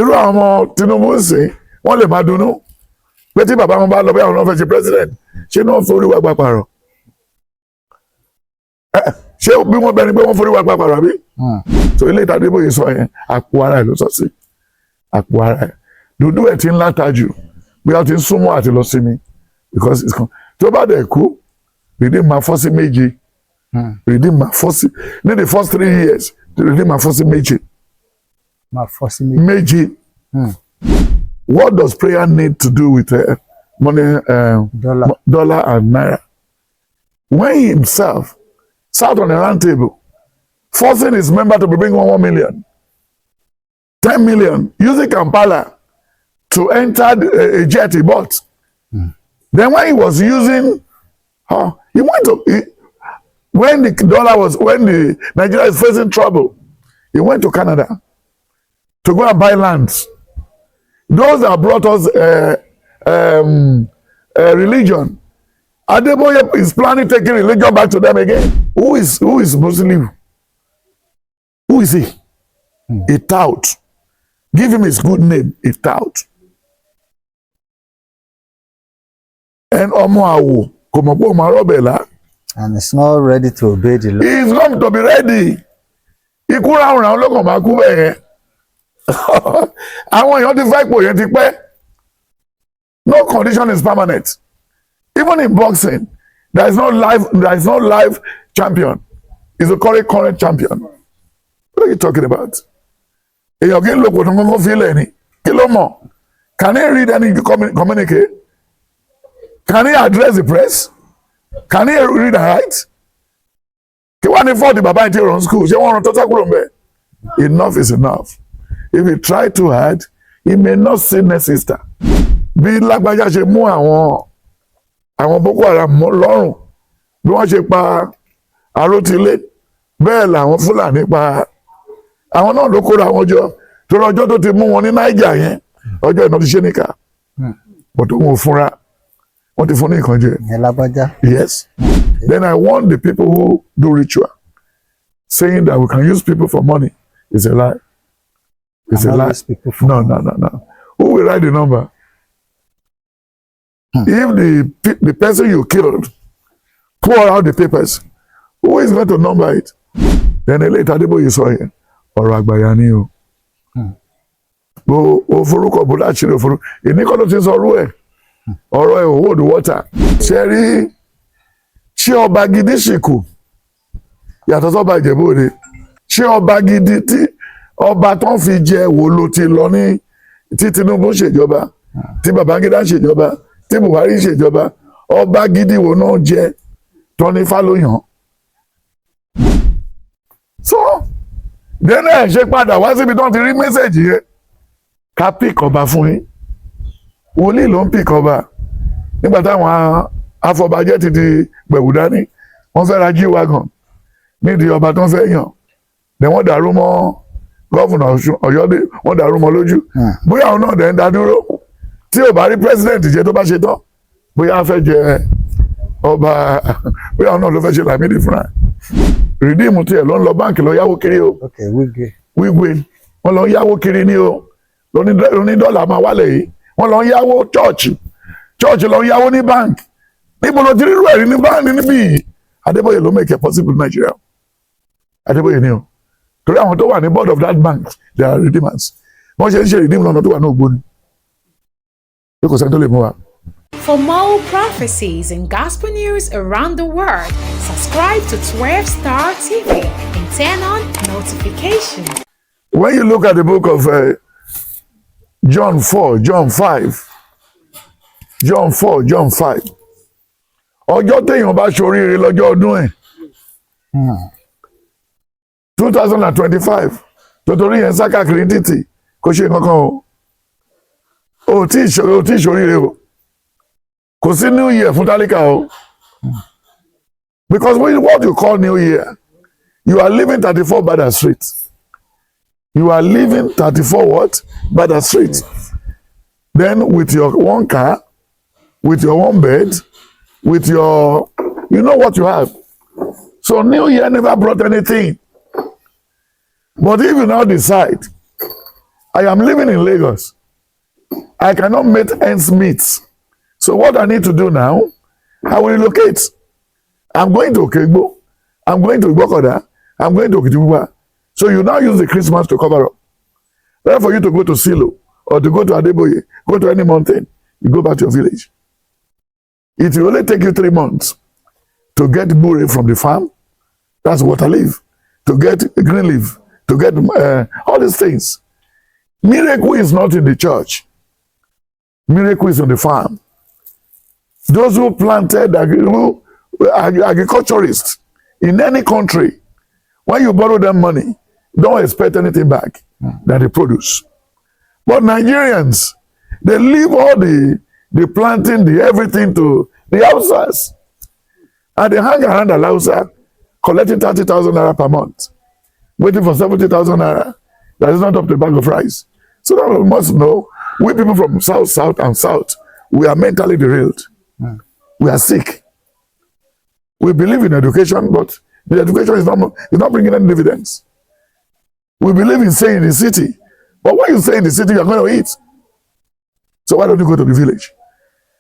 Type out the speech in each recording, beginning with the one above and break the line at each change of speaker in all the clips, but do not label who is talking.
irú àwọn ọmọ Tinubu ń sìn wọ́n lè máa dunnú pé tí bàbá wọn bá lọ bí àwọn náà fẹ́ ṣe president ṣé náà forí wa gba pààrọ̀ ṣé bí wọ́n bẹni pé wọ́n forí wa gba pààrọ̀ àbí so ilé Adeboye sọ yẹn àpò ara ẹ̀ ló sọ sí àpò ara ẹ̀ dúdú ẹ̀ ti ń láta jù bí wọ́n ti ń súnmọ́ àti lọ sí mi because it's tó bá dẹ̀ kú rìdí máa fọ́ sí méje rìdí máa fọ́ sí ní the first 3 years rìdí máa fọ́ sí méje. Méjì. What does prayer need to do with money, dollar and naira? When he himself sat on a round table, forcing his member to bring 1 million, 10 million, using Kampala to enter a jet he bought. Then when he was using, he went to, when the Nigeria is facing trouble, he went to Canada to go and buy lands. Those that brought us religion. Adeboye is planning taking religion back to them again. Who is Muslim? Who is he? A tout. Give him his good name, a tout. And Omo Awo,
and it's not ready to obey the law.
He is going to be ready. Ikú ráhùn lọ́kàn máa kú bẹ́ẹ̀. Àwọn èèyàn ti fẹ́ ipò yẹn ti pẹ́. No condition is permanent. Even in boxing, there is no live champion. It's a current champion. What are you talking about? Èèyàn kì í lò kò tó ń kọ́kọ́ fi lẹ̀ ni. Kí ló mọ̀? Can he read any communique? Can he address the press? Can he read and write? Kí wá ní fọ́ọ̀tì bàbá ìtì run school? Ṣé wọ́n rán tó sákúrò ń bẹ̀? Enough is enough. If he try too hard, he may not see next sister. Bí Lágbájá ṣe mú àwọn Boko Haram lọ́rùn, bí wọ́n ṣe pa Arótilé, bẹ́ẹ̀ làwọn Fúlàní pa àwọn náà ló kóra àwọn jọ torí ọjọ́ tó ti mú wọn ní Niger yẹn ọjọ́ ìná ti ṣe níkà bọ̀dọ̀ wọn ò fúnra wọ́n ti fún ní nǹkan jẹ. Yes. Then I warn the people who do ritual saying that we can use people for money is a lie. It's a lie. No. Who will write the number? If the person you killed pour out the papers, who is going to number it? Then later Adeboye sọ yẹn ọ̀rọ̀ àgbàyà ni o. O forúkọ bó láti ṣe òfurufú. Ìníkọ́ ló ti sọ ọrú ẹ̀. Ọ̀rọ̀ ẹ̀ hold water. Ṣé rí ṣé ọba gidi ṣìkù yàtọ̀ sọ́ba Ìjẹ̀bú Òde? Ṣé ọba gidi tí ọba tó ń fi jẹ wo ló ti lọ ní tí Tinubu ṣèjọba tí Babangida ṣèjọba tí Buhari ṣèjọba ọba gidi wo náà jẹ Tọ́ni Fálóyàn. So dẹ́nà ẹ̀ ṣe padà wá síbi tó ń ti rí mẹ́sẹ̀jì yẹn ká pìk ọba fún yín wòlíì ló ń pìk ọba nígbà táwọn afọbajẹ ti di gbẹ̀wù dání wọ́n fẹ́ ra G-Wagon nídìí ọba tó ń fẹ́ yàn dẹ̀ wọ́n dàrú mọ́ gọ́fúnà Ọ̀yọ́dé wọ́n dàrú mọ́ lójú bóyá àwọn náà dẹ̀ ń dá dúró tí ò bá rí president jẹ tó bá ṣe tán bóyá a fẹ́ jẹ ọba bóyá àwọn náà ló fẹ́ ṣe Lámídì fúnra rìdíìmù tiẹ̀ ló ń lọ báǹkì lọ yáwó kiri o wígbé wọ́n lọ yáwó kiri ní o lóní dọ́là máa wálẹ̀ yìí wọ́n lọ yáwó chọ́ọ̀chì lọ yáwó ní báǹkì níbo ló ti rírú ẹ̀rí ní báǹkì níbí yìí Adébóyè ló make it possible in Nigeria Adébóyè ni o torí àwọn tó wà ní board of that bank they are redeemers wọ́n ṣe ń ṣe redeem lọ́nà tó wà ní ògbóni bí kò sẹ́ni tó lè mú wa.
For more prophecies and gospel news around the world, subscribe to 12 Star TV and turn on notifications.
When you look at the book of John 4, John 5, ọjọ́ téèyàn bá ṣoríire lọ́jọ́ ọdún ẹ̀ 2025 tòtòrí yẹn sákàkiri títì kò ṣe kankan o tí ìṣoríire o kò sí new year fún tálíkà o because what you call new year you are living 34 Bada Street you are living 34 what Bada Street then with your one car with your one bed with your you know what you have so new year never brought anything but if you now decide I am living in Lagos. I cannot make ends meet. So what I need to do now, I will relocate. I'm going to Okegbo. I'm going to Ibokoda. I'm going to Okitibuba. So you now use the Christmas to cover up. Rather for you to go to Silo or to go to Adeboye, go to any mountain, you go back to your village. It will only take you 3 months to get bure from the farm. That's water leaf. To get green leaf. To get all these things. Miracle is not in the church. Miracle is on the farm. Those who planted agriculturists in any country, when you borrow them money, don't expect anything back that they produce. But Nigerians, they leave all the planting, the everything to the Hausas. And they hang around the Hausa, collecting 30,000 naira per month, waiting for 70,000 naira. That is not up to a bag of rice. So that we must know, we people from South, and South, we are mentally derailed. We are sick. We believe in education, but the education is not bringing any dividends. We believe in staying in the city, but when you stay in the city, you are going to eat. So why don't you go to the village?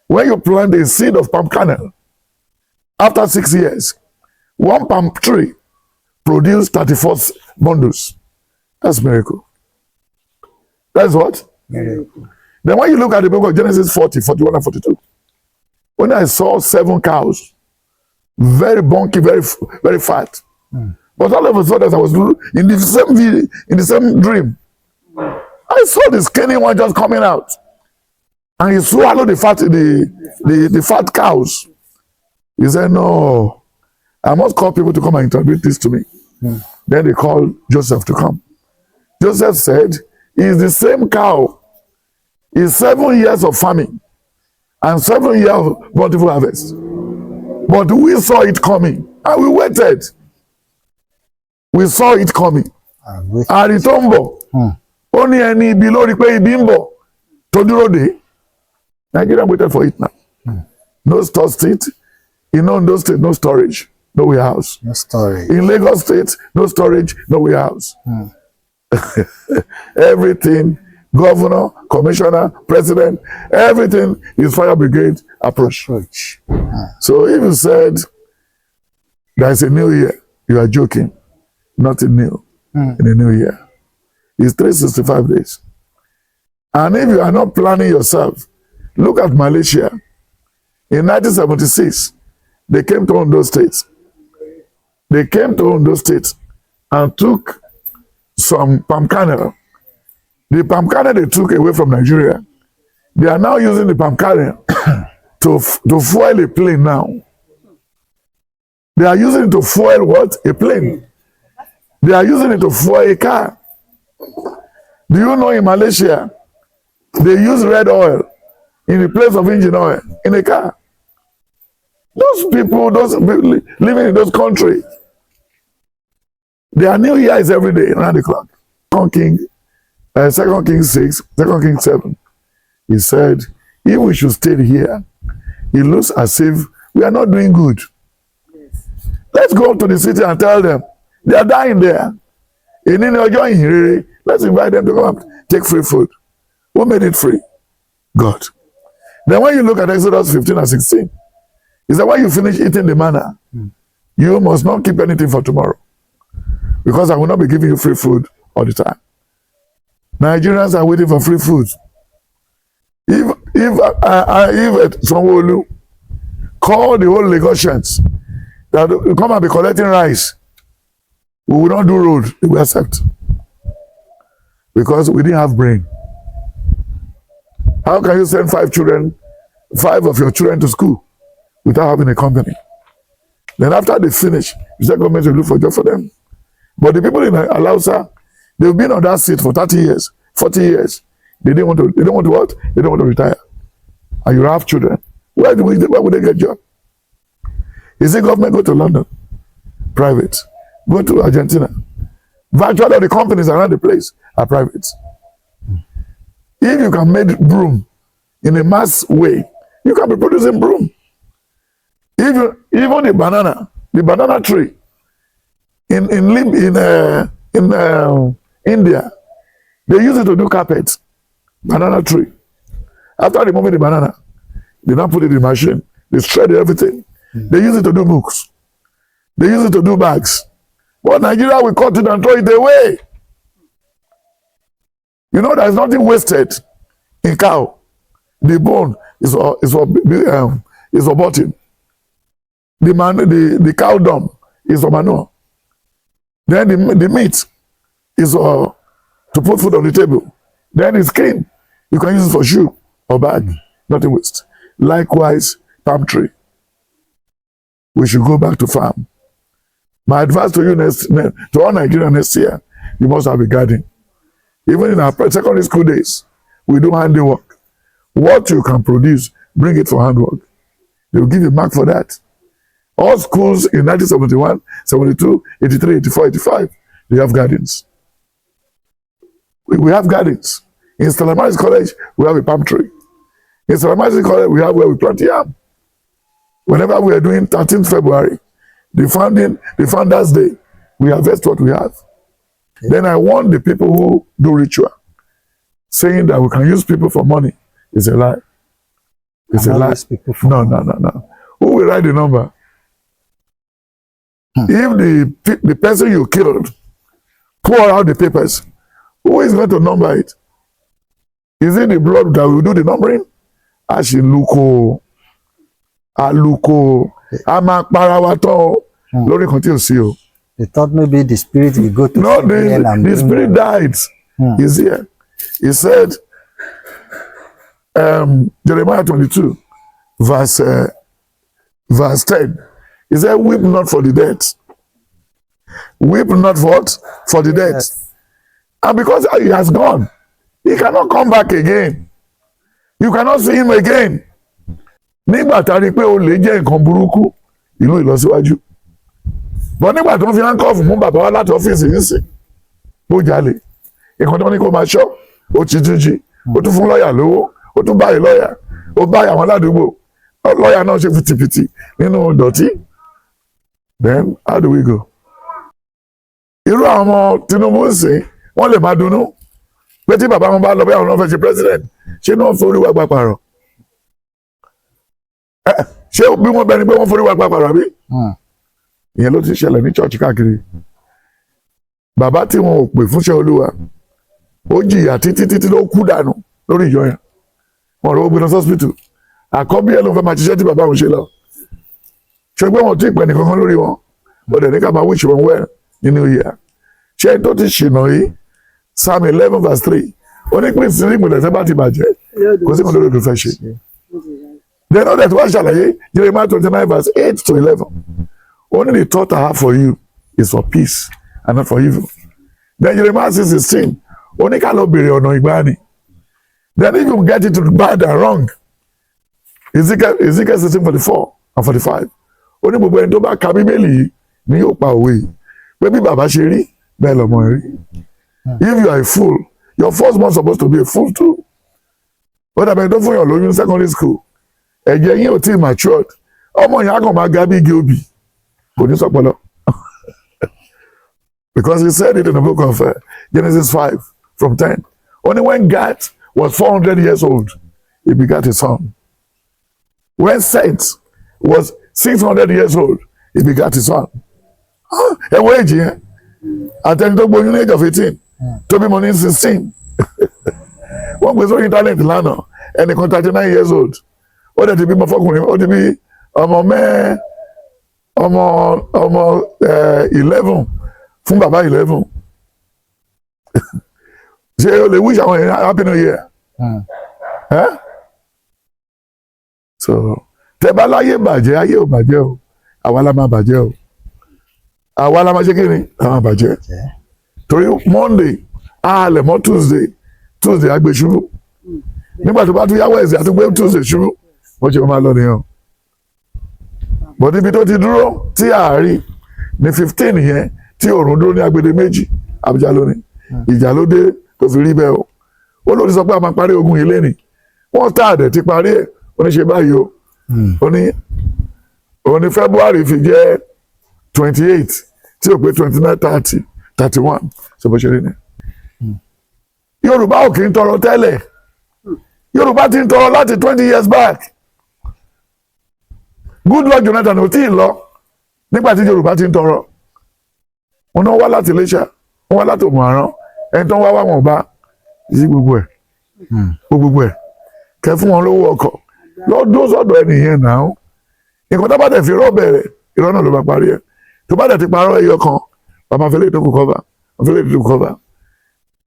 When you plant a seed of palm kernel, after 6 years, one palm tree produces 34 bundles. That's miracle. That's what? Miracle. Then when you look at the book of Genesis 40, 41 and 42, when I saw 7 cows, very bulky, very fat. But all of a sudden, as I was in the same dream, I saw the skinny one just coming out, and he swallowed the fat cows. He said, "No, I must call people to come and interpret this to me." Then they called Joseph to come. Joseph said, "It's the same cow. It's 7 years of farming and 7 years of bountiful harvest. But we saw it coming, and we waited. We saw it coming. Aritombo. Only any below the pay bimbo. Todirode. Nigeria waited for it now. No store state. In Ondo State, no storage, no warehouse.
No storage.
In Lagos State, no storage, no warehouse. Everything, governor, commissioner, president, everything is fire brigade approach. So if you said there's a new year, you are joking. Nothing new in a new year. It's 365 days. And if you are not planning yourself, look at Malaysia. In 1976, they came to Ondo State. They came to Ondo State and took some palm kernel. The palm kernel they took away from Nigeria, they are now using the palm kernel to fuel a plane now. They are using it to fuel what? A plane. They are using it to fuel a car. Do you know in Malaysia, they use red oil in the place of engine oil in a car? Those people living in those countries, their new year is every day around the clock. 2 Kings 6, 2 Kings 7. He said, if we should stay here, it looks as if we are not doing good. Let's go to the city and tell them they are dying there. Let's invite them to come and take free food. Who made it free? God. Then when you look at Exodus 15 and 16, he said, when you finish eating the manna, you must not keep anything for tomorrow, because I will not be giving you free food all the time. Nigerians are waiting for free food. If Sanwo-Olu call the whole Lagosians that will come and be collecting rice, we will not do road, we will accept. Because we didn't have brain. How can you send 5 of your children to school without having a company? Then after they finish, you say government will look for a job for them. But the people in Alausa, they've been on that seat for 30 years, 40 years. They don't want to what? They don't want to retire. And you have children. Where would they get job? Is it government go to London? Private. Go to Argentina. Virtually all the companies around the place are private. If you can make broom in a mass way, you can be producing broom. Even the banana tree in India, They use it to do carpet, banana tree. After removing the banana, they now put it in the machine. They shred everything. They use it to do books. They use it to do bags. But Nigeria will cut it and throw it away. You know, there's nothing wasted in cow. The bone is for bottom. The cow dung is for manure. Then the meat is to put food on the table. Then it's clean. You can use it for shoe or bag. Nothing waste. Likewise, palm tree. We should go back to farm. My advice to you to all Nigerians next year, you must have a garden. Even in our secondary school days, we do handiwork. What you can produce, bring it for handwork. They will give you a mark for that. All schools in 1971, 72, 83, 84, 85, they have gardens. We have gardens. In Stella College, we have a palm tree. In Stella College, we have where we plant yam. Whenever we are doing 13th February, the Founders Day, we harvest what we have. Okay. Then I warn the people who do ritual, saying that we can use people for money. It's a lie. It's a lie. No. Who will write the number? If the person you killed pour out the papers, who is going to number it? Is it the blood that will do the numbering? Aluko, Amakparawato, Lori continue.
They thought maybe the spirit will go to.
No, the spirit died. He's here. He said, Jeremiah 22, verse 10. He said, weep not for the dead. Weep not for the dead. And because he has gone, he cannot come back again. You cannot see him again. Nígbà tá rí pé ó lè jẹ́ nǹkan burúkú, ìlú ìlọsíwájú. But nígbà tó ń fi handcuff mú bàbá wa láti ọ́fíìsì yìí sí, bó jalè. Nǹkan tó ní kó máa ṣọ́, ó ti tún jí, ó tún fún lọ́ọ̀yà lówó, ó tún báyìí lọ́ọ̀yà, ó báyìí àwọn aládùúgbò. Lọ́ọ̀yà náà ṣe fìtìfìtì nínú ìdọ̀tí. Then how do we go? Irú àwọn ọmọ Tinubu ń sìn, wọ́n lè máa dunnú. Pé tí bàbá wọn bá lọ bí àwọn náà fẹ́ ṣe president, ṣé náà forí wá gbàpàrọ̀? Ṣé bí wọ́n bẹni pé wọ́n forí wá gbàpàrọ̀ àbí? Ìyẹn ló ti ṣẹlẹ̀ ní church káàkiri. Bàbá tí wọn ò pè fúnṣẹ́ Olúwa, ó jìyà títí ló kú dànù lórí ìjọ yẹn. Wọ́n rọ gbé lọ hospital. Àkọ́bí ẹ̀ ló fẹ́ máa ṣiṣẹ́ tí bàbá wọn ṣe lọ. Ṣé pé wọn ò tí ì pẹ́ nìkan kan lórí wọn? Ó dẹ̀ ní ká máa wish wọn well nínú ìyà. Ṣé tó ti ṣìnà yìí? Psalm 11 verse 3. Ó ní pín sí ìpìlẹ̀ tẹ́ bá ti bàjẹ́. Kò sí ìpìlẹ̀ tó fẹ́ ṣe. Then all that was ṣàlàyé Jeremiah 29 verse 8 to 11. Only the thought I have for you is for peace and not for evil. Then Jeremiah 6:16. Ó ní ká lọ bèrè ọ̀nà ìgbàanì. Then if you get it to bad and wrong, Ezekiel 16:44 and 45. Ó ní gbogbo ẹni tó bá ka Bíbélì yìí ni yóò pa òwe yìí. Pé bí bàbá ṣe rí, bẹ́ẹ̀ lọ́mọ rí. If you are a fool, your first born supposed to be a fool too. Ó dàbẹ̀ tó fún yàn lóyún secondary school. Ẹ̀jẹ̀ yín ò tí ì matured. Ọmọ yẹn á kàn máa ga bí igi obì. Kò ní sọpọlọ. Because he said it in the book of Genesis 5:10. Only when Gad was 400 years old, he begat a son. When Seth was 600 years old, he begat a son. Ẹ̀wọ̀n èjì yẹn. Àtẹni tó gbóyún ní age of 18. Tó bímọ ní 16. Wọ́n gbé sórí internet lánàá. Ẹnìkan 39 years old. Ó dẹ̀ ti bímọ fọkùnrin. Ó ti bí ọmọ 11 fún bàbá 11. Ṣé o lè wish àwọn èèyàn happy new year? So tẹ bá láyé bàjẹ́, ayé ò bàjẹ́ o. Àwa la máa bàjẹ́ o. Àwa la máa ṣe kí ni? Àwọn bàjẹ́. Torí Monday, àlẹ̀ mọ́ Tuesday àgbè ṣubú. Nígbà tó bá tún yá Wednesday àtúgbé Tuesday ṣubú. Wọ́n ṣe máa lọ nìyẹn. Bọ̀dé ibi tó ti dúró tí àárí ní 15 yẹn tí òòrùn dúró ní agbede méjì Àbújá lónìí. Ìjà ló dé tó fi rí bẹ́ẹ̀ o. Ó lórí sọ pé a máa parí ogun yìí lẹ́nìí. Wọ́n tá àdẹ̀ ti parí ẹ̀ ó ní ṣe báyìí o. Ó ní February fi jẹ́ 28 tí ò pé 29, 30, 31 ṣe bó ṣe rí ni. Yorùbá ò kì í tọrọ tẹ́lẹ̀. Yorùbá ti ń tọrọ láti 20 years back. Goodluck Jonathan ò tí ì lọ nígbà tí Yorùbá ti ń tọrọ. Wọ́n náà wá láti Iléṣà, wọ́n wá láti Òmùaran, ẹni tó ń wá wọn bá sí gbogbo ẹ̀. Gbogbo ẹ̀. Kẹ fún wọn lówó ọkọ̀. Lọ́dún sọ́dọ̀ ẹnìyẹn náà. Nǹkan tó bá tẹ̀ fi rọ́ bẹ̀rẹ̀, irọ́ náà ló bá parí ẹ̀. Tó bá tẹ̀ ti parọ́ ẹyọ kan, bàbá fẹ́lẹ́ tó kù kọ́ba, fẹ́lẹ́ tó kù kọ́ba.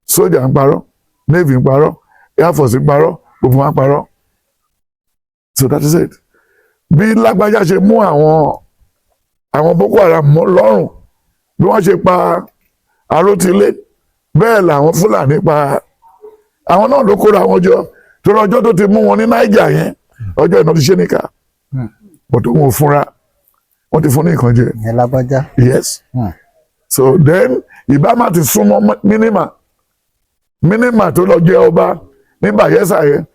Sójà ń parọ́, Navy ń parọ́, Air Force ń parọ́, gbogbo wọn ń parọ́. So that is it. Bí Lágbájá ṣe mú àwọn Boko Haram lọ́rùn, bí wọ́n ṣe pa Arótilé, bẹ́ẹ̀ làwọn Fúlàní pa àwọn náà ló kóra wọn jọ. Torí ọjọ́ tó ti mú wọn ní Niger yẹn, ọjọ́ ìnáwó ti ṣe níkà. But wọn ò fúnra, wọ́n ti fún ní nǹkan jẹ.
Ìyẹn Lágbájá.
Yes. So then Ìbámá ti súnmọ́ Mínímà tó lọ jẹ ọba ní Bayelsa yẹn,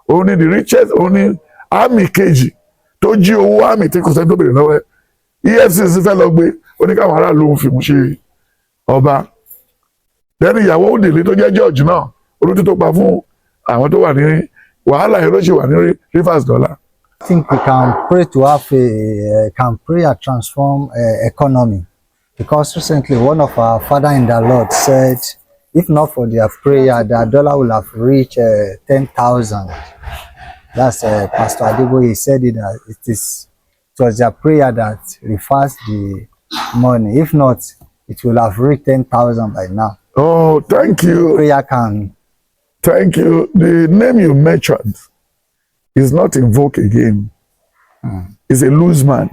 òun ni the richest, òun ni army kejì tó jí owó army tí kò sẹ́ni tó bèrè lọ́wọ́ ẹ̀. EFCC fẹ́ lọ gbé oníkàwọn aráàlú ń fi mú ṣe ọba. Then ìyàwó Òdìlé tó jẹ́ George náà, olótú tó pa fún àwọn tó wà ní wàhálà yẹn ló ṣe wà ní Rivers dollar.
I think we can pray to have can pray and transform economy, because recently one of our father in the Lord said, if not for their prayer, the dollar will have reached 10,000. That's Pastor Adeboye said it. It was their prayer that reversed the money. If not, it will have reached 10,000 by now.
Oh, thank you.
Prayer can.
Thank you. The name you mentioned is not invoked again. He's a loose man.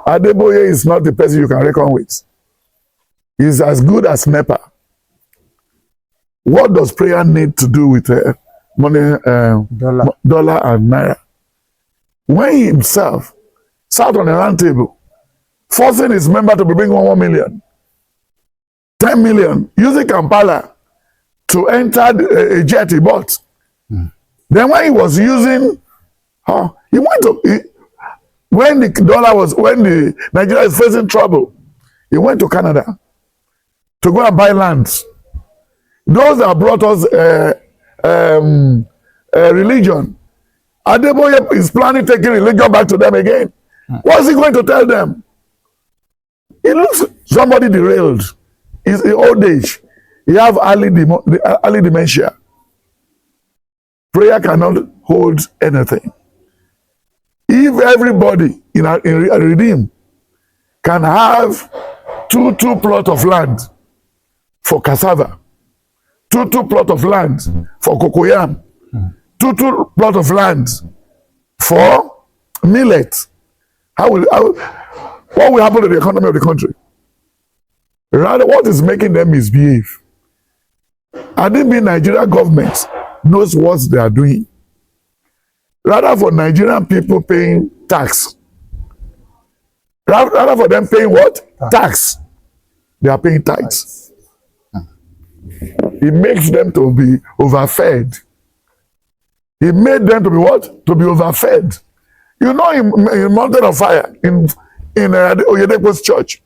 Adeboye is not the person you can reckon with. He's as good as NEPA. What does prayer need to do with money, dollar and naira? When he himself sat on a round table, forcing his member to be bringing 1 million, 10 million, using Kampala to enter a jet he bought. Then when he was using, he went to, when the Nigeria is facing trouble, he went to Canada to go and buy lands. Those that brought us religion, Adeboye is planning taking religion back to them again. What's he going to tell them? He looks somebody derailed. He's in old age. He have early dementia. Prayer cannot hold anything. If everybody in Redeem can have two plot of land for cassava, two plot of land for cocoyam, two plot of land for millet, what will happen to the economy of the country? Rather, what is making them misbehave? I think the Nigerian government knows what they are doing. Rather for Nigerian people paying tax. Rather for them paying what? Tax. They are paying tithes. It makes them to be overfed. He made them to be what? To be overfed. You know, in Mountain of Fire, in Oyedepo's church,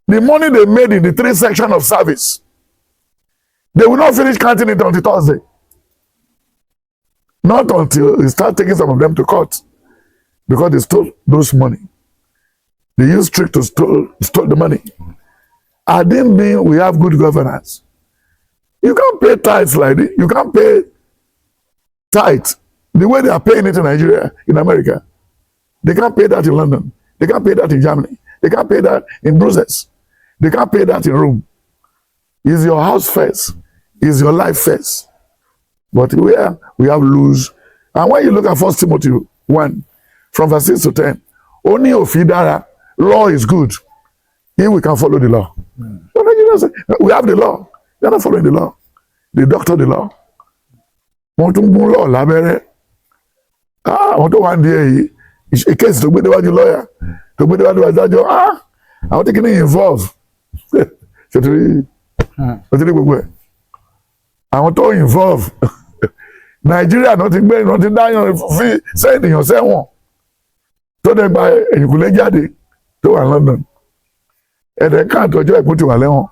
the money they made in the 3 sections of service, they will not finish counting it until Thursday. Not until they start taking some of them to court, because they stole those money. They used trick to stole the money. I didn't mean we have good governance. You can't pay tithes like this. You can't pay tithes the way they are paying it in Nigeria, in America. They can't pay that in London. They can't pay that in Germany. They can't pay that in Brussels. They can't pay that in Rome. Is your house first? Is your life first? But where we have lose. And when you look at 1 Timothy 1, from verse 6 to 10, only Ofidara, law is good. Here we can follow the law. We have the law. They are not following the law. They doctor the law. Wọ́n tún mú law lábẹ́rẹ́. Àwọn tó wà ní èyí, a case tó gbé déwájú lawyer, tó gbé déwájú adájọ́, àwọn tí kì í involve. Ṣètìrí gbogbo ẹ̀. Àwọn tó involve. Nàìjíríà náà ti gbé iná ti dáyàn fi sẹ́yìn sẹ́wọ̀n tó dẹ̀ gba ẹ̀yìnkùlé jáde tó wà London. Ẹ̀dẹ̀ káàtó ọjọ́ ìpín ti wà lẹ́wọ̀n.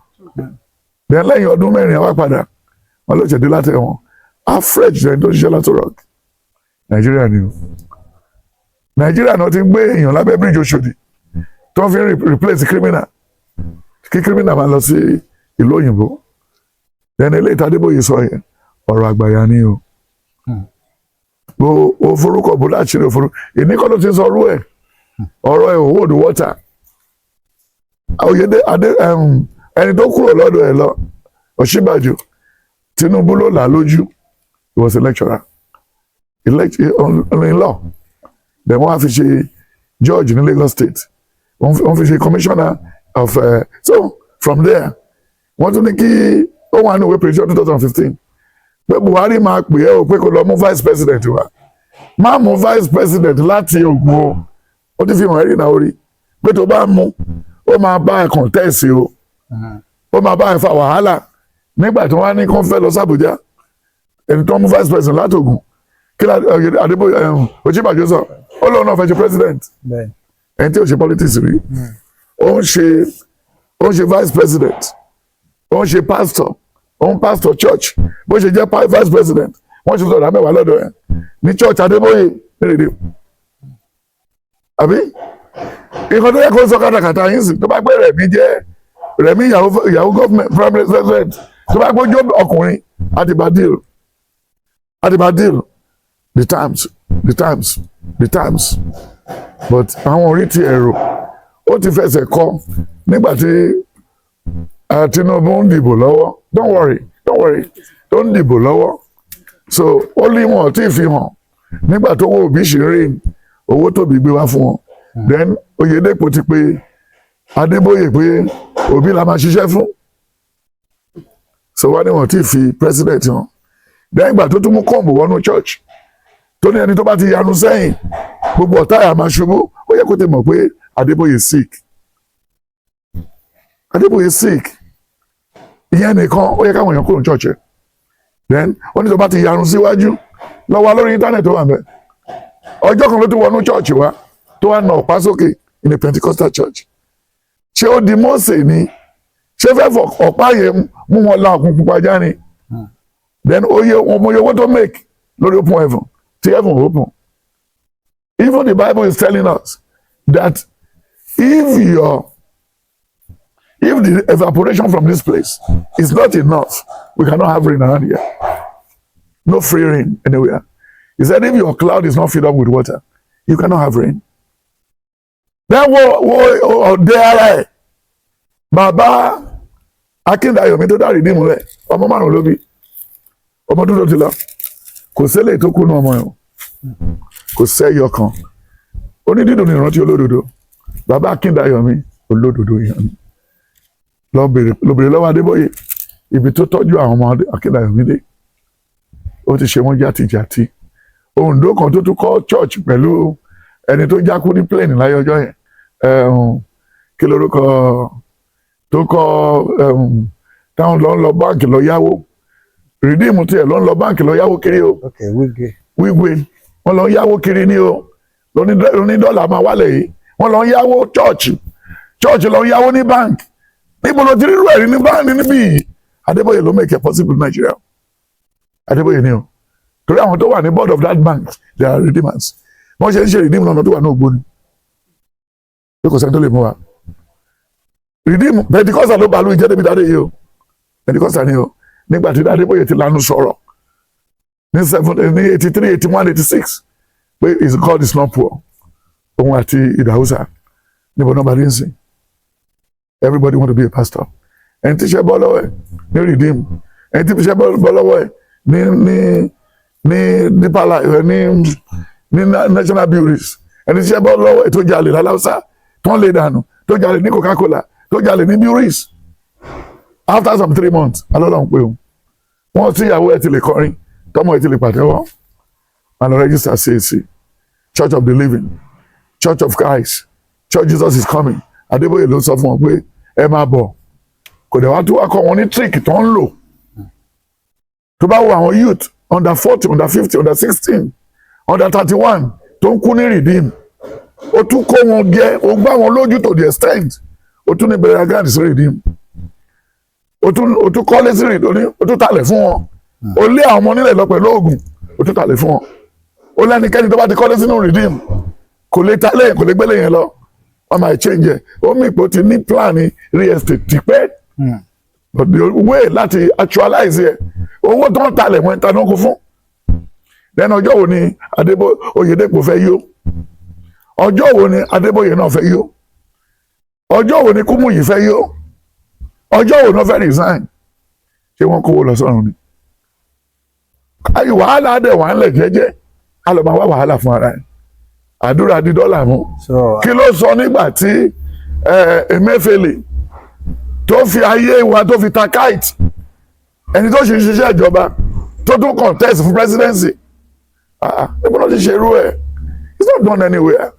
then lẹ́yìn ọdún mẹ́rin àwa padà wọn ló ṣẹ̀dí láti ẹ̀wọ̀n afresh ẹni tó ṣiṣẹ́ láti rock Nàìjíríà ni o Nàìjíríà náà ti ń gbé èèyàn lábẹ́ bíríjì Òṣòdì tó ń fi replace criminal kí criminal máa lọ sí ìlú òyìnbó then eléyìí tí Adébóyè sọ yẹn ọ̀rọ̀ àgbàyà ni o o forúkọ bó láṣìírí òforú ìníkọ́ ló ti sọ ọrú ẹ̀ ọ̀rọ̀ ẹ̀ hold water Oyèdè ẹni tó kúrò lọ́dọ̀ ẹ̀ lọ Ọ̀ṣínbàjò Tinubu ló là lójú he was a lecturer in law then wọ́n á fi ṣe George ní Lagos State wọ́n fi ṣe commissioner of so from there wọ́n tún ní kí ó wà ní ìwé prediction 2015 pé Buhari máa pè é o pé kó lọ mú vice president wa má mú vice president láti Ògùn o ó ti fi hàn ẹ́rì náà orí pé tó bá mú ó máa bá ẹ̀ contest o ó máa bá ẹ̀ fa wàhálà nígbà tí wọ́n á ní kó fẹ́ lọ sí Àbújá ẹni tó ń mú vice president láti Ògùn kí ni Adébóyè Ọ̀ṣínbàjò sọ ó lóun náà fẹ́ ṣe president ẹni tí ò ṣe politics rí ó ń ṣe vice president ó ń ṣe pastor ó ń pastor church bó ṣe jẹ́ vice president wọ́n ṣe sọ̀rọ̀ àmẹ́wàá lọ́dọ̀ ẹ̀ ní church Adébóyè nírèdè àbí nǹkan tó yẹ kó sọ kàtàkàtà yín sí tó bá gbé Rẹ̀mí ìyàwó government prime president tó bá gbé ojú ọkùnrin àtìbá deal the times but àwọn orí ti ẹ̀rọ ó ti fẹsẹ̀ kọ nígbà tí Tinubu ń dìbò lọ́wọ́ don't worry tó ń dìbò lọ́wọ́ so ó lé wọn tí ì fi hàn nígbà tó wọ́n òbí ṣeré owó tóbi gbé wá fún wọn then Oyèdèpọ̀ ti pé Adébóyè pé òbí la máa ṣiṣẹ́ fún so wá ní wọn tí ì fi president hàn then ìgbà tó tún mú kọ́ǹbù wọnú church tó ní ẹni tó bá ti yanu sẹ́yìn gbogbo ọ̀tá ẹ̀ máa ṣubú ó yẹ kó tẹ̀ mọ̀ pé Adébóyè sick ìyẹn nìkan ó yẹ káwọn èèyàn kúrò ní church ẹ̀ then ó ní tó bá ti yanu síwájú lọ́wọ́ lórí íńtánẹ̀tì tó wà mẹ́ ọjọ́ kan ló tún wọnú church wa tó wà nà ọ̀pá sókè in a Pentecostal church ṣé ó di Mósè ni ṣé fẹ́ fọ ọ̀pá yẹn mú wọn la òkun pupa já ni then oye owó tó make lórí open heaven tí heaven open even the Bible is telling us that if the evaporation from this place is not enough, we cannot have rain around here. No free rain anywhere. He said if your cloud is not filled up with water, you cannot have rain. Then ọ̀dẹ ara ẹ̀ bàbá Akíndáyọ̀mí tó dá Rìdíìmù lẹ̀ ọmọ márùn ló bí ọmọ dúdú ti lọ kò ṣẹlẹ̀ tó kú ní ọmọ yẹn kò sẹ́yọ kan onídìdùn ní ìrántí olódodo bàbá Akíndáyọ̀mí olódodo yẹn ni lọ bèrè lọ́wọ́ Adébóyè ibi tó tọ́jú àwọn ọmọ Akíndáyọ̀mí dé ó ti ṣe wọ́n jàtìjàtì Oǹdó kan tó tún kọ́ church pẹ̀lú ẹni tó jákú ní plane láyé ọjọ́ yẹn kí lórúkọ tó kọ́ táwọn lọ báǹkì lọ yáwó Rìdíìmù tiẹ̀ ló ń lọ báǹkì lọ yáwó kiri o wígbé wọ́n lọ yáwó kiri ní o lóní dọ́là máa wálẹ̀ yìí wọ́n lọ yáwó church lọ yáwó ní báǹkì níbo ló ti rírú ẹ̀rí ní báǹkì níbí yìí Adébóyè ló make it possible in Nigeria Adébóyè ni o torí àwọn tó wà ní board of that bank they are redeemers wọ́n ṣe ń ṣe Rìdíìmù lọ́nà tó wà ní Ògbóni bí kò sẹ́ni tó lè mú wa Rìdíìmù Pentecostal ló balùwẹ̀ jẹ́ débi dáadé yìí o Pentecostal ni o nígbà tí Adébóyè ti lanu sọ̀rọ̀ ní 83 81 86 pé God is not poor òun àti ìdáhùsà níbo náà bá dé ń sìn everybody want to be a pastor ẹni tí ṣe bọ́ lọ́wọ́ ẹ̀ ní Rìdíìmù ẹni tí ṣe bọ́ lọ́wọ́ ẹ̀ ní pala ní national breweries ẹni tí ṣe bọ́ lọ́wọ́ ẹ̀ tó jalè lálàúsá tó ń lè dànù tó jalè ní Coca-Cola tó jalè ní breweries after some 3 months alọ́lọ́ ń pè ó wọ́n tí ìyàwó ẹ̀ ti lè kọrin tọ́mọ ẹ̀ ti lè pàtẹ́wọ́ and register CAC Church of the Living Church of Christ Church Jesus is coming Adébóyè ló sọ fún wọn pé ẹ máa bọ̀ kò dẹ̀ wá tó wá kọ́ wọn ní trick tó ń lò tó bá wo àwọn youth under 40 under 50 under 16 under 31 tó ń kú ní Rìdíìmù ó tún kó wọn gẹ ó gbá wọn lójú to the extent ó tún ní bẹ̀rẹ̀ gáàdì sí Rìdíìmù o tún kọ́lé sí rìn lóní o tún talẹ̀ fún wọn o lé àwọn ọmọ nílẹ̀ lọ pẹ̀lú oògùn o tún talẹ̀ fún wọn o lẹ́nikẹ́ni tó bá ti kọ́lé sínú redeem kò lè talẹ̀ kò lè gbélé yẹn lọ wọ́n máa change ẹ̀ ó mì pé o ti ní plan real estate ti pẹ́ but the way láti actualize ẹ̀ owó tó ń talẹ̀ wọ́n ń ta náà kó fún then ọjọ́ wo ni Oyèdèpọ̀ fẹ́ yó ọjọ́ wo ni Adébóyè náà fẹ́ yó ọjọ́ wo ni Kúmúyì fẹ́ yó ọjọ́ wo náà fẹ́ resign ṣé wọ́n kówó lọ sọ́run ni ayé wàhálà dẹ̀ wà ń lẹ̀ jẹ́jẹ́ a lọ máa wá wàhálà fún ara ẹ̀ àdúrà di dọ́là mú kí ló sọ nígbà tí Emefiele tó fi ayé wa tó fi ta kite ẹni tó ṣe ń ṣiṣẹ́ ìjọba tó tún contest fún presidency níbo ló ti ṣe irú ẹ̀ it's not done anywhere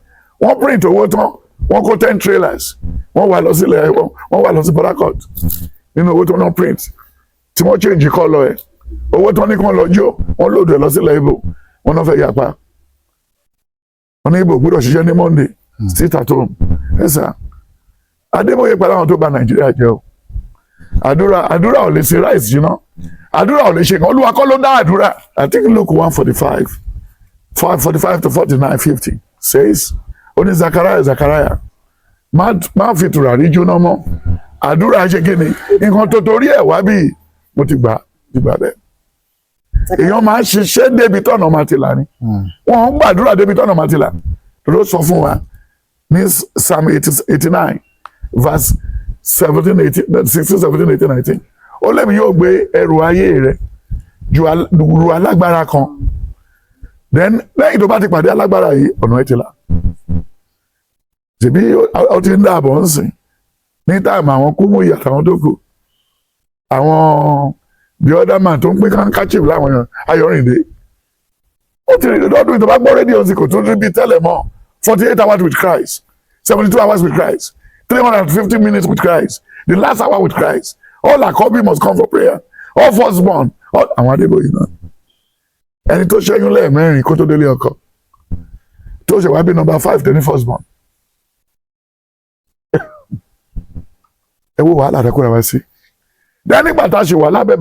wọ́n print owó tán wọ́n kó 10 trailers wọ́n wà lọ sílẹ̀ wọ́n wà lọ sí Port Harcourt nínú owó tó náà print tí wọ́n change colour ẹ̀ owó tó ní kí wọ́n lọ jó wọ́n lòdù ẹ̀ lọ sílẹ̀ Ìgbò wọ́n náà fẹ́ yapa wọ́n ní Ìgbò gbọ́dọ̀ ṣiṣẹ́ ní Monday sit at home ẹ sà Adébóyè pẹ̀lú àwọn tó bà Nàìjíríà jẹ́ o àdúrà ò lè ṣe rice jiná àdúrà ò lè ṣe kan Olúwa kọ́ ló dá àdúrà I think Luke 1:45 to 49 50 says oní Zachariah má fi tùràrí jóná mọ́ àdúrà ṣe kí ni nǹkan tó torí ẹ̀ wá bí mo ti gbà bẹ́ẹ̀ èèyàn máa ń ṣiṣẹ́ débi tọ́nà máa ti là ní wọ́n ń gbàdúrà débi tọ́nà máa ti là ló sọ fún wa ní Psalm 89 verse 17 18 16 17 18 19 ó lẹ́mi yóò gbé ẹrù ayé rẹ̀ ju alágbára kan then lẹ́yìn tó bá ti pàdé alágbára yìí ọ̀nà ẹ̀ ti là ṣèbí ó ti ń dààbọ̀ ń sìn ní táìmù àwọn Kúmúyì àtàwọn tó kù àwọn the other man tó ń pín handkerchief láwọn èèyàn Ayọ̀rìndé ó ti rìn lọ́dún ìtọ́ bá gbọ́ rédíò sí kò tún rí bíi tẹ́lẹ̀ mọ́ 48 hours with Christ 72 hours with Christ 350 minutes with Christ the last hour with Christ all àkọ́bí must come for prayer all firstborn àwọn Adébóyè náà ẹni tó ṣẹ́yún lẹ́ẹ̀mẹ́rin kó tó délé ọkọ tó ṣe wá bí number 5 tẹ́ni firstborn ẹ wo wàhálà rẹ kó ra wá sí nígbà tá a ṣe wà lábẹ́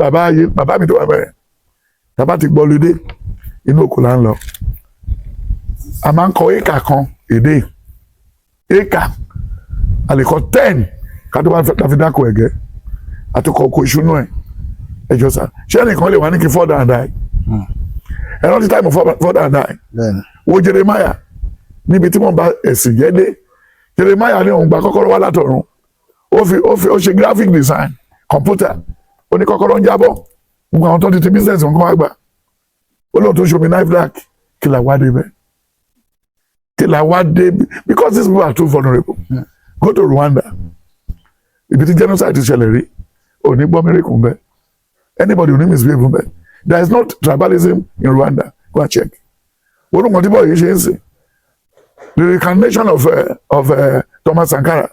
bàbá mi tó wà bẹ́ẹ̀ tàbá ti gbọ́ lóde inú oko là ń lọ a máa ń kọ éka kan èdè éka a lè kọ 10 ká tó bá fi dáko ẹ̀gẹ́ àtúkọ̀ oko ìṣúná ẹ̀ ẹjọ́ sá ṣé ẹnìkan lè wà ní kí further and die ẹ rántí táìmù further and die wo Jeremiah níbi tí wọ́n bá ẹ̀sìn jẹ́ dé Jeremiah ní òun gba kọ́kọ́rọ́ wá látọ̀run ó ṣe graphic design computer ó ní kọ́kọ́rọ́ ń jábọ́ gbogbo àwọn tó ti business wọn kọ́ wá gbà ó lóun tó ṣomi knife dark kí la wá dé bẹ́ẹ̀ kí la wá dé because these people are too vulnerable go to Rwanda ibi tí genocide ti ṣẹlẹ̀ rí ò ní gbọ́ miracle ń bẹ anybody ò ní misbehave ń bẹ there is no tribalism in Rwanda go and check orúkọ tí bọ́ọ̀ yìí ṣe ń sìn the reincarnation of Thomas Sankara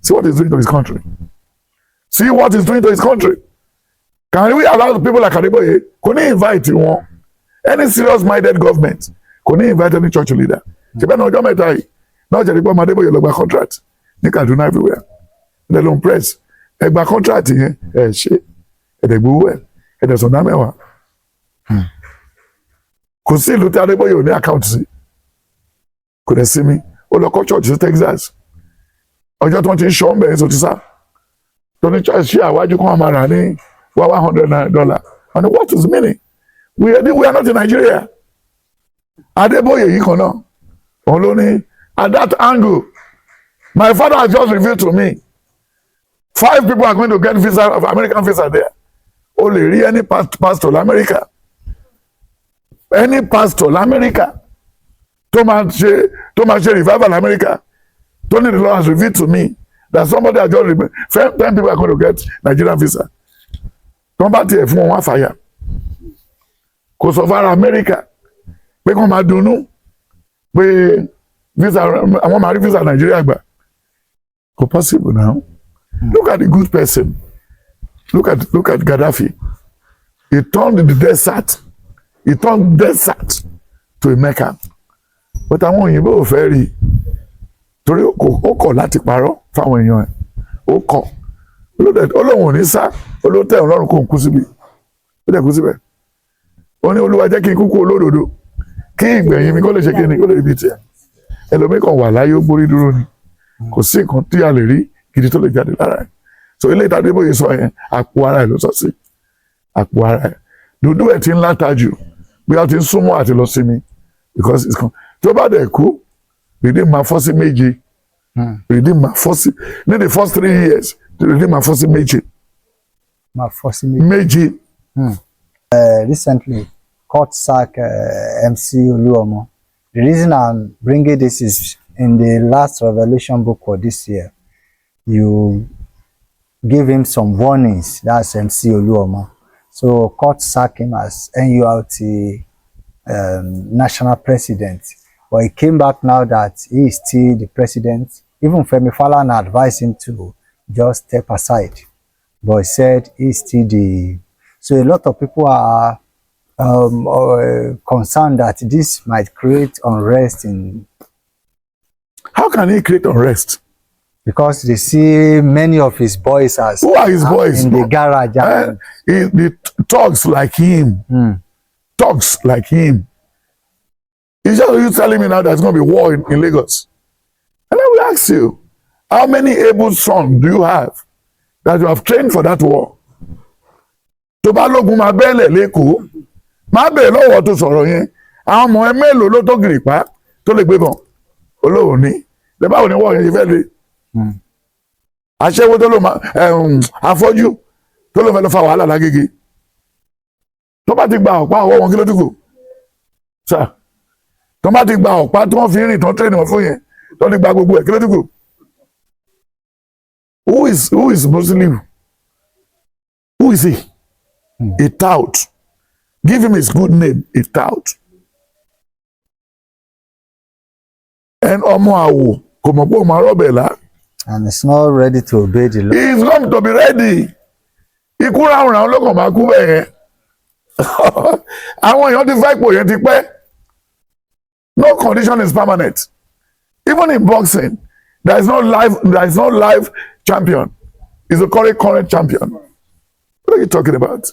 see what he's doing to his country. See what he's doing to his country. Can we allow people like Adeboye? Kò ní invite wọn. Any serious-minded government kò ní invite any church leader. Ṣé bẹ́ẹ̀ ni ọjọ́ mẹ́ta yìí náà jẹ́ nípa Adeboye lọ gba contract ní Kaduna everywhere. They don't press. Ẹ gba contract yẹn ẹ ṣe ẹ̀dẹ̀gbowó ẹ̀ ẹ̀dẹ̀sọ̀dá mẹ́wàá. Kò sí ìlú tí Adeboye ò ní account sí. Kò dẹ̀ sí mi. Ó lọ kọ́ church sí Texas. Ọjọ́ tí wọ́n ti ń ṣọ́ ń bẹ̀rẹ̀ sọ ti sá. Tony Charles ṣe àwájú kan máa rà ní $100 and what is meaning we are not in Nigeria Adeboye yìí kan náà òun ló ní at that angle my father has just revealed to me 5 people are going to get visa of American visa there o lè rí any pastor l'America tó máa ṣe revival l'America Tony the Lord has revealed to me that somebody has just revealed 10 people are going to get Nigerian visa tó ń bá tiẹ̀ fún wọn àfàyà kò sọ fara Amẹ́ríkà pé kí wọ́n máa dunnú pé visa àwọn máa rí visa Nàìjíríà gbà kò possible now look at the good person look at Gaddafi he turned the desert to a Mecca but àwọn òyìnbó ò fẹ́ rí torí ó kọ̀ láti parọ́ fáwọn èèyàn ẹ̀ ó kọ̀ ó lóun ò ní sá olóòótọ́ ọlọ́run kò ń kú síbi ó dẹ̀ kú síbẹ̀ ó ní olúwa jẹ́ kí n kúkú olódodo kí ìgbẹ̀yìn mi kó lè ṣe kí ni kó lè rí bíi tiẹ̀ ẹlòmíì kan wà láyé ó gbórí dúró ni kò sí nǹkan tí a lè rí gidi tó lè jáde lára ẹ̀ so ilé ìtàdé bóyá sọ yẹn àpò ara ẹ̀ ló sọ sí àpò ara ẹ̀ dúdú ẹ̀ ti ń láta jù bí a ti ń súnmọ́ àti lọ sí mi because it's come tó bá dẹ̀ kú ìdí máa fọ́ sí méje ìdí máa fọ́ sí ní the first 3 years ìdí máa fọ́ sí méje. Méje.
Recently, court sacked MC Oluomo. The reason I'm bringing this is in the last Revelation book for this year, you give him some warnings. That's MC Oluomo. So court sacked him as NURT national president. But he came back now that he is still the president. Even Femi Falana advised him to just step aside. But he said he's still the... So a lot of people are concerned that this might create unrest in...
How can he create unrest?
Because they see many of his boys as...
Who are his boys?
In the garage.
The thugs like him. Thugs like him. He's just you telling me now there's going to be war in Lagos. And I will ask you, how many able sons do you have that you have trained for that war? Tó bá lógun máa bẹ́ẹ̀lẹ̀ lẹ́kọ̀ọ́ máa bẹ̀rẹ̀ lọ́wọ́ tó sọ̀rọ̀ yẹn àwọn ọmọ ẹ mélòó ló tó gìrì pa tó lè gbé bọ̀n olóòwò ní lè báwo ni wọ́n yẹn ṣe fẹ́ lé aṣẹ́wó tó ló máa afọ́jú tó ló fẹ́ lọ fa wàhálà lágége tó bá ti gba ọ̀pá ọwọ́ wọn kí ló dùkù sà tó bá ti gba ọ̀pá tó wọ́n fi rìn tó tẹ́lẹ̀ wọn fún yẹn tó ti gba gbogbo ẹ̀ kí ló dùkù. Who is Muslim? Who is he? A tout. Give him his good name, a tout. And ọmọ àwò kò mọ̀ pé ó máa rọ́bẹ̀ lá.
And it's not ready to obey the law.
He is going to be ready. Ikú ráhùn ráhùn ló kàn máa kú bẹ́ẹ̀ yẹn. Àwọn èèyàn ti fẹ́ ipò yẹn ti pẹ́. No condition is permanent. Even in boxing, there is no live champion. He's a current champion. What are you talking about?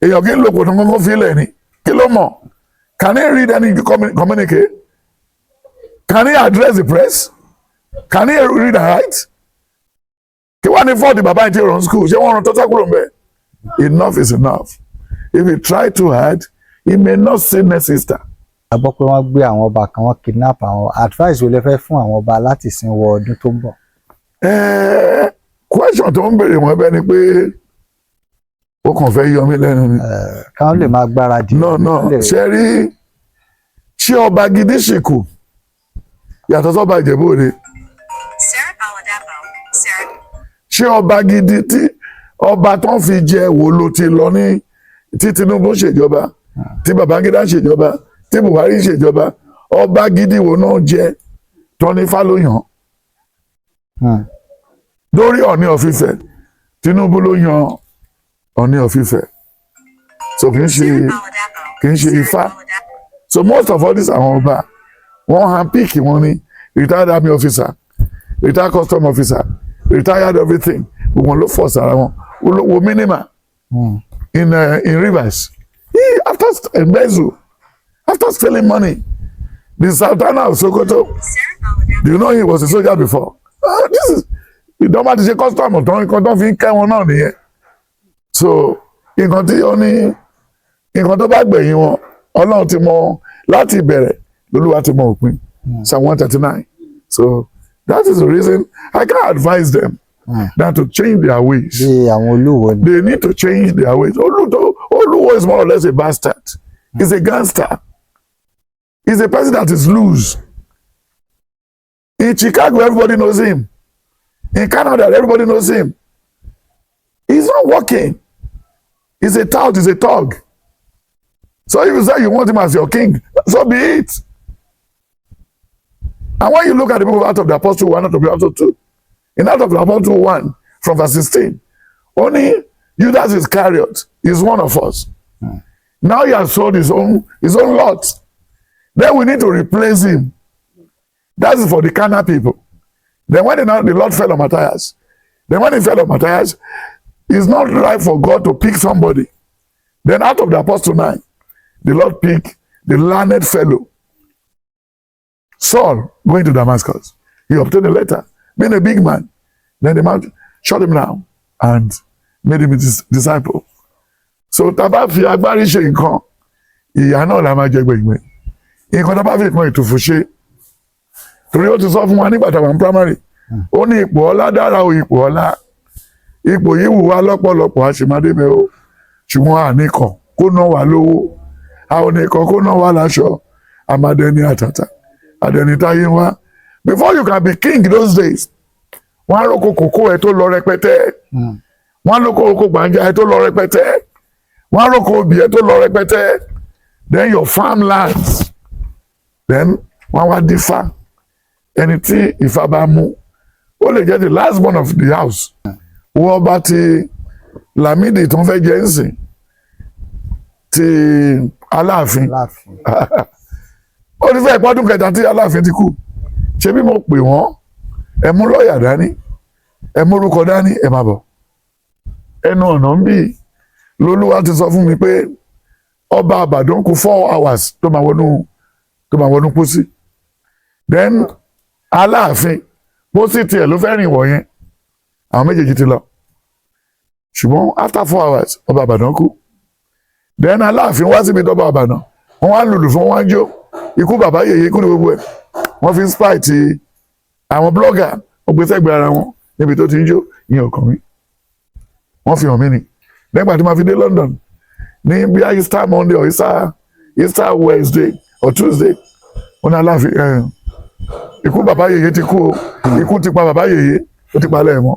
Èèyàn kì í lo kòtò kankan fi lẹ̀ ni. Kí ló mọ̀? Can he read any communique? Can he address the press? Can he read and write? Kí wá ní fọ́ọ̀tì bàbá ìtì run school? Ṣé wọ́n rán tọ́tà kúrò mbẹ́? Enough is enough. If he try too hard, he may not see next sister.
A gbọ́ pé wọ́n gbé àwọn ọba kan wọ́n kidnap àwọn advice wo lè fẹ́ fún àwọn ọba láti sin wọ ọdún tó ń bọ̀.
Question tó ń béèrè wọn bẹ́ẹ̀ ni pé ó kàn fẹ́ yọ mí lẹ́nu ni.
Káwọn lè máa gbáradì.
No ṣe rí ṣé ọba gidi ṣì kù yàtọ̀ sọ́ba Ìjẹ̀bú Òde. Ṣé ọba gidi tí ọba tó ń fi jẹ wo ló ti lọ ní tí Tinubu ṣèjọba tí Babangida ṣèjọba tí Buhari ṣèjọba ọba gidi wo náà jẹ Tọ́ni Fálóyàn lórí Ọ̀ọ̀ni of Ifẹ̀ Tinubu ló yan Ọ̀ọ̀ni of Ifẹ̀ so kì í ṣe Ifá so most of all this àwọn ọba wọ́n hand pick wọn ni retired army officer retired custom officer retired everything gbogbo ló fọ sára wọn olówó minima in Rivers after embezzle after stealing money the Sultana of Sokoto do you know he was a soldier before this is ìdánwò ti ṣe custom ọ̀tọ̀ nǹkan tó fi ń kẹ́ wọn náà nìyẹn so nǹkan tí ó ní nǹkan tó bá gbẹ̀yìn wọn Ọlọ́run ti mọ láti ìbẹ̀rẹ̀ lÓlúwa ti mọ òpin Psalm 139 so that is the reason I can't advise them than to change their ways. They need to change their ways. Oluwo is more or less a bastard. He's a gangster. He's a person that is loose. In Chicago, everybody knows him. In Canada, everybody knows him. He's not working. He's a tout, he's a thug. So if you say you want him as your king, so be it. And when you look at the people out of the Apostle 1, out of the Apostle 2, in out of the Apostle 1, from verse 16, only Judas Iscariot is one of us. Now he has sold his own lot. Then we need to replace him. That is for the carnal people. Then when the Lord fell on Matthias, then when he fell on Matthias, It's not right for God to pick somebody. Then out of the apostle 9, the Lord picked the learned fellow, Saul, going to Damascus. He obtained a letter, being a big man. Then the man shut him down and made him his disciple. So taba fi agbárí ṣe nǹkan, ìyà náà la máa jẹ gbẹ̀gbẹ̀. Nǹkan taba fi nǹkan ìtùfù ṣe. Torí ó ti sọ fún wa nígbà tá a wà ní primary. Ó ní ipò ọlá dára o ipò ọlá. Ipò yìí wù wá lọ́pọ̀lọpọ̀ àṣemádébẹ̀ o. Ṣùgbọ́n àníkàn kó ná wa lówó. Àwọn nìkan kó ná wa láṣọ. Amadẹni àtàtà. Adẹni táyé wá. Before you can be king those days, wọ́n á roko kòkó ẹ̀ tó lọ rẹpẹtẹ. Wọ́n á roko gbàǹjà ẹ̀ tó lọ rẹpẹtẹ. Wọ́n á roko obì ẹ̀ tó lọ rẹpẹtẹ. Then your farmlands. Then wọ́n wá dífá. Ẹni tí Ifá bá mú, ó lè jẹ́ the last born of the house. Wọ́n bá ti Lámídì tó ń fẹ́ jẹ́ ń sìn. Ti Aláàfin. Ó ní fẹ́ ìpọ́dún kẹta tí Aláàfin ti kú. Ṣé bí mo pè wọ́n, ẹ mú lọ́ọ̀yà dání, ẹ mú orúkọ dání, ẹ máa bọ̀. Ẹnu ọ̀nà ń bì lolúwa ti sọ fún mi pé ọba Ìbàdàn kù 4 hours tó máa wọnú pósí. Then Aláàfin pósí tiẹ̀ ló fẹ́ rìn wọ̀ yẹn. Àwọn méjèèjì ti lọ. Ṣùgbọ́n after 4 hours ọba Ìbàdàn kú. Then Aláàfin wá síbi tọ́ba Ìbàdàn. Wọ́n wá lùlù fún wọn jó. Ikú bàbá yèyé kú ní gbogbo ẹ̀. Wọ́n fi ń spy ti àwọn blogger wọ́n gbé sẹ́gbẹ̀ẹ́ ara wọn níbi tó ti ń jó ìyẹn ọkàn mi. Wọ́n fi hàn mí ni. Nígbà tí wọ́n fi dé London ní bí i Easter Monday or Easter Wednesday or Tuesday wọ́n ní Aláàfin ikú bàbá yèyé ti kú o ikú ti pa bàbá yèyé ó ti pa lẹ́ẹ̀mọ́.